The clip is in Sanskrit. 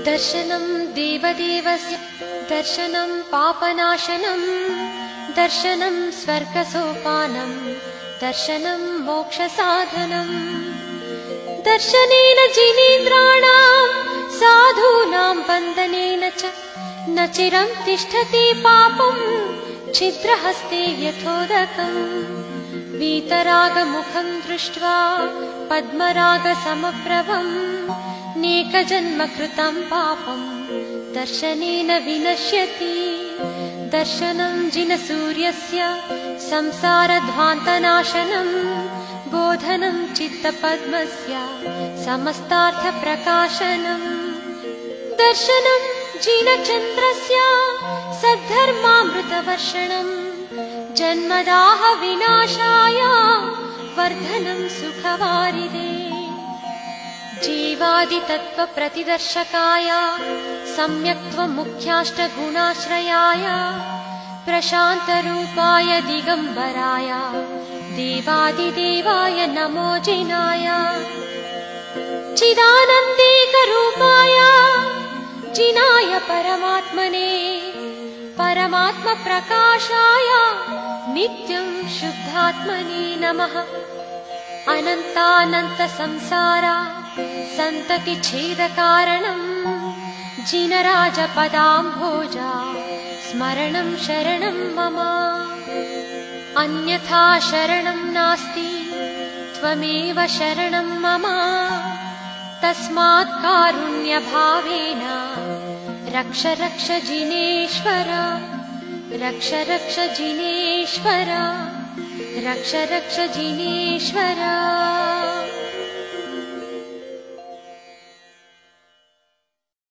दर्शनं देवदेवस्य दर्शनं पापनाशनं दर्शनं स्वर्गसोपानं दर्शनं मोक्षसाधनं दर्शनेन जिनेन्द्राणां साधूनां बन्धनेन च न चिरं तिष्ठति पापं छिद्रहस्ते यथोदकम् वीतरागमुखं दृष्ट्वा पद्मरागसमप्रभं नेकजन्म कृतं पापं दर्शनेन विनश्यति दर्शनं जिनसूर्यस्य संसारध्वान्तनाशनं बोधनं चित्तपद्मस्य समस्तार्थप्रकाशनम् दर्शनं जिनचन्द्रस्य सद्धर्मामृतवर्षणं जन्मदाह विनाशाय वर्धनं सुखवारिदे जीवादितत्त्वप्रतिदर्शकाय सम्यक्त्वमुख्याष्टगुणाश्रयाय प्रशान्तरूपाय दिगम्बराय देवादिदेवाय नमो जिनाय चिदानन्देकरूपाय जिनाय परमात्मने परमात्मप्रकाशाय नित्यं शुद्धात्मने नमः अनन्तानन्तसंसारा सन्ततिच्छेदकारणं जिनराजपदाम्भोजा स्मरणं शरणं मम अन्यथा शरणं नास्ति त्वमेव शरणं मम तस्मात् कारुण्यभावेन रक्ष रक्ष जिनेश्वर रक्ष रक्ष जिनेश्वर रक्ष रक्ष जिनेश्वर।